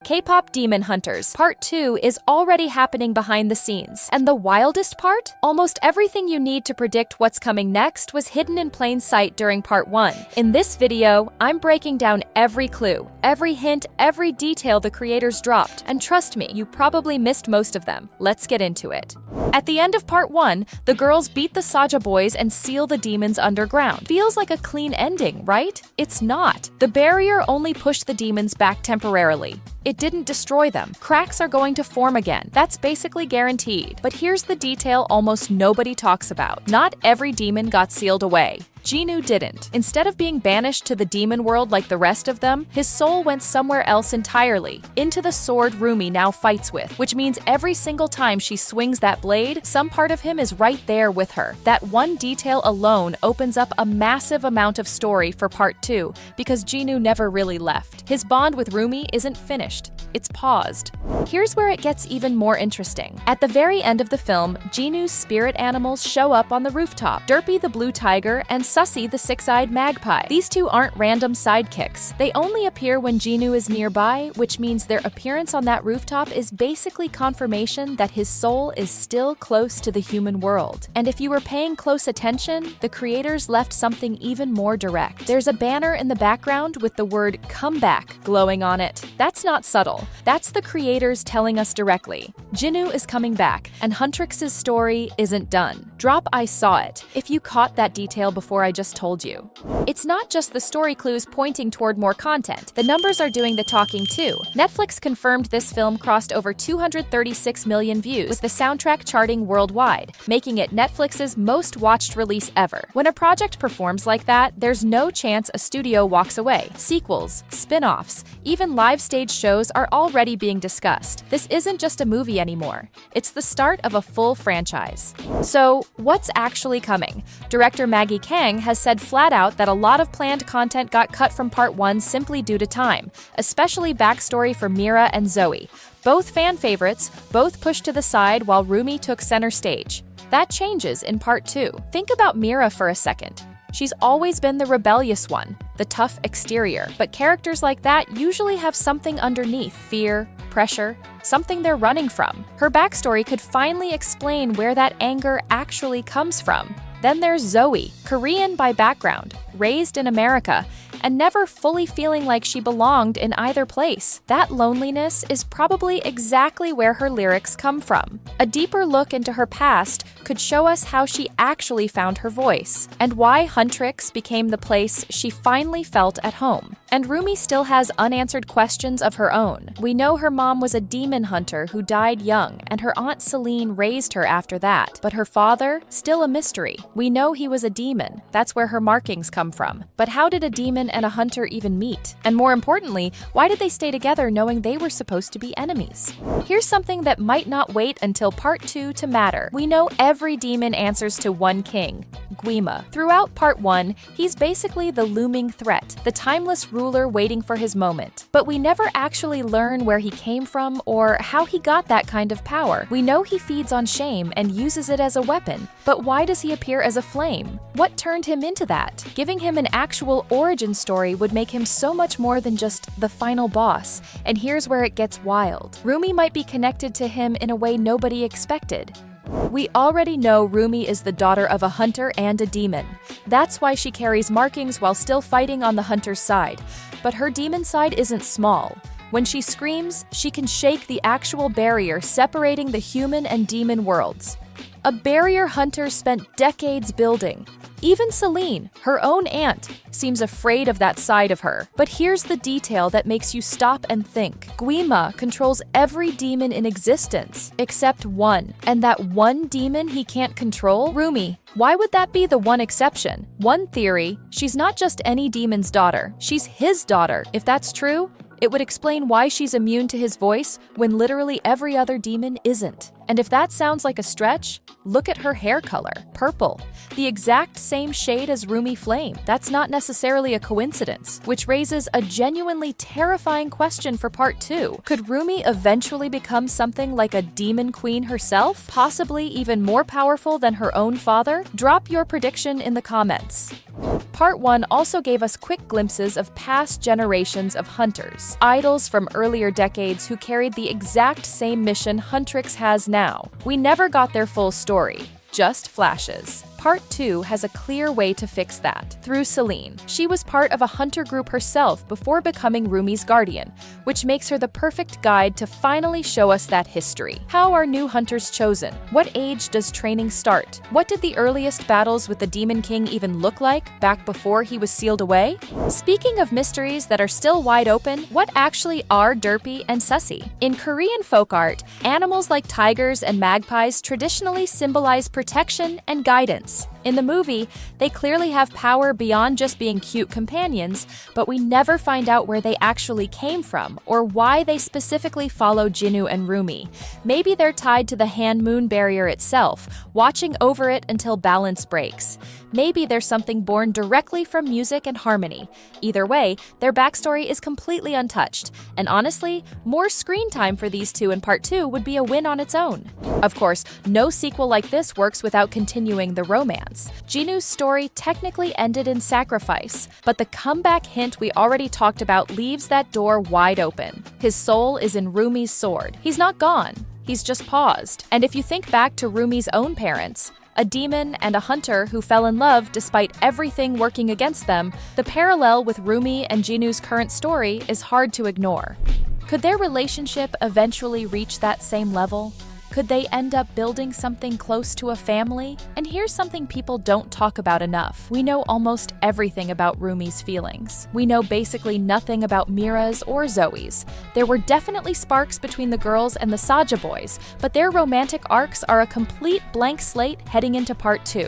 K-pop Demon Hunters Part 2 is already happening behind the scenes. And the wildest part? Almost everything you need to predict what's coming next was hidden in plain sight during Part 1. In this video, I'm breaking down every clue, every hint, every detail the creators dropped. And trust me, you probably missed most of them. Let's get into it. At the end of Part 1, the girls beat the Saja boys and seal the demons underground. Feels like a clean ending, right? It's not. The barrier only pushed the demons back temporarily. It didn't destroy them. Cracks are going to form again. That's basically guaranteed. But here's the detail almost nobody talks about. Not every demon got sealed away. Jinwoo didn't. Instead of being banished to the demon world like the rest of them, his soul went somewhere else entirely, into the sword Rumi now fights with, which means every single time she swings that blade, some part of him is right there with her. That one detail alone opens up a massive amount of story for Part 2, because Jinwoo never really left. His bond with Rumi isn't finished. It's paused. Here's where it gets even more interesting. At the very end of the film, Jinwoo's spirit animals show up on the rooftop. Derpy the blue tiger and Sussy the six-eyed magpie. These two aren't random sidekicks. They only appear when Jinwoo is nearby, which means their appearance on that rooftop is basically confirmation that his soul is still close to the human world. And if you were paying close attention, the creators left something even more direct. There's a banner in the background with the word "comeback" glowing on it. That's not subtle. That's the creators telling us directly. Jinwoo is coming back, and Huntrix's story isn't done. Drop "I saw it" if you caught that detail before I just told you. It's not just the story clues pointing toward more content. The numbers are doing the talking too. Netflix confirmed this film crossed over 236 million views, with the soundtrack charting worldwide, making it Netflix's most watched release ever. When a project performs like that, there's no chance a studio walks away. Sequels, spin-offs, even live stage shows are already being discussed. This isn't just a movie anymore. It's the start of a full franchise. So, what's actually coming? Director Maggie Kang has said flat out that a lot of planned content got cut from Part 1 simply due to time, especially backstory for Mira and Zoey. Both fan favorites, both pushed to the side while Rumi took center stage. That changes in Part 2. Think about Mira for a second. She's always been the rebellious one, the tough exterior, but characters like that usually have something underneath: fear, pressure, something they're running from. Her backstory could finally explain where that anger actually comes from. Then there's Zoey, Korean by background, raised in America, and never fully feeling like she belonged in either place. That loneliness is probably exactly where her lyrics come from. A deeper look into her past could show us how she actually found her voice, and why Huntrix became the place she finally felt at home. And Rumi still has unanswered questions of her own. We know her mom was a demon hunter who died young, and her aunt Celine raised her after that. But her father? Still a mystery. We know he was a demon. That's where her markings come from. But how did a demon and a hunter even meet? And more importantly, why did they stay together knowing they were supposed to be enemies? Here's something that might not wait until Part 2 to matter. We know every demon answers to one king, Guima. Throughout Part 1, he's basically the looming threat, the timeless ruler waiting for his moment. But we never actually learn where he came from or how he got that kind of power. We know he feeds on shame and uses it as a weapon, but why does he appear as a flame? What turned him into that? Giving him an actual origin story would make him so much more than just the final boss. And here's where it gets wild. Rumi might be connected to him in a way nobody expected. We already know Rumi is the daughter of a hunter and a demon. That's why she carries markings while still fighting on the hunter's side. But her demon side isn't small. When she screams, she can shake the actual barrier separating the human and demon worlds. A barrier Hunter spent decades building. Even Celine, her own aunt, seems afraid of that side of her. But here's the detail that makes you stop and think. Guima controls every demon in existence, except one. And that one demon he can't control? Rumi. Why would that be the one exception? One theory, she's not just any demon's daughter. She's his daughter. If that's true, it would explain why she's immune to his voice when literally every other demon isn't. And if that sounds like a stretch, look at her hair color, purple. The exact same shade as Rumi Flame. That's not necessarily a coincidence, which raises a genuinely terrifying question for part 2. Could Rumi eventually become something like a demon queen herself, possibly even more powerful than her own father? Drop your prediction in the comments. Part 1 also gave us quick glimpses of past generations of hunters, idols from earlier decades who carried the exact same mission Huntrix has now. We never got their full story, just flashes. Part 2 has a clear way to fix that, through Celine. She was part of a hunter group herself before becoming Rumi's guardian, which makes her the perfect guide to finally show us that history. How are new hunters chosen? What age does training start? What did the earliest battles with the Demon King even look like, back before he was sealed away? Speaking of mysteries that are still wide open, what actually are Derpy and Sussy? In Korean folk art, animals like tigers and magpies traditionally symbolize protection and guidance. In the movie, they clearly have power beyond just being cute companions, but we never find out where they actually came from or why they specifically follow Jinwoo and Rumi. Maybe they're tied to the hand-moon barrier itself, watching over it until balance breaks. Maybe there's something born directly from music and harmony. Either way, their backstory is completely untouched, and honestly, more screen time for these two in part 2 would be a win on its own. Of course, no sequel like this works without continuing the romance. Jinwoo's story technically ended in sacrifice, but the comeback hint we already talked about leaves that door wide open. His soul is in Rumi's sword. He's not gone. He's just paused. And if you think back to Rumi's own parents, a demon and a hunter who fell in love despite everything working against them, the parallel with Rumi and Jinwoo's current story is hard to ignore. Could their relationship eventually reach that same level? Could they end up building something close to a family? And here's something people don't talk about enough. We know almost everything about Rumi's feelings. We know basically nothing about Mira's or Zoey's. There were definitely sparks between the girls and the Saja boys, but their romantic arcs are a complete blank slate heading into part 2.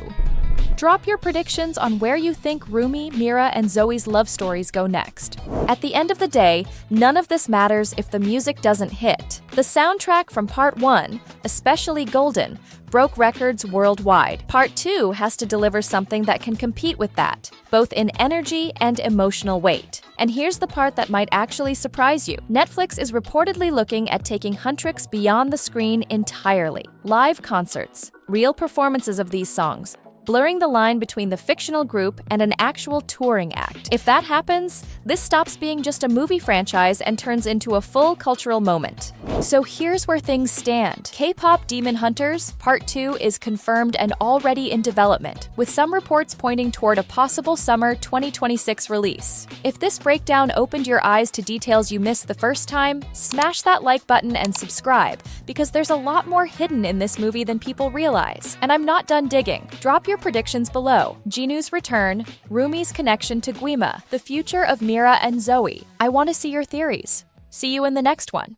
Drop your predictions on where you think Rumi, Mira, and Zoey's love stories go next. At the end of the day, none of this matters if the music doesn't hit. The soundtrack from Part 1, especially Golden, broke records worldwide. Part 2 has to deliver something that can compete with that, both in energy and emotional weight. And here's the part that might actually surprise you. Netflix is reportedly looking at taking Huntrix beyond the screen entirely. Live concerts, real performances of these songs, blurring the line between the fictional group and an actual touring act. If that happens, this stops being just a movie franchise and turns into a full cultural moment. So here's where things stand. K-pop Demon Hunters Part 2 is confirmed and already in development, with some reports pointing toward a possible summer 2026 release. If this breakdown opened your eyes to details you missed the first time, smash that like button and subscribe, because there's a lot more hidden in this movie than people realize. And I'm not done digging. Drop your predictions below. Jinwoo's return, Rumi's connection to Guima, the future of Mira and Zoey. I want to see your theories. See you in the next one.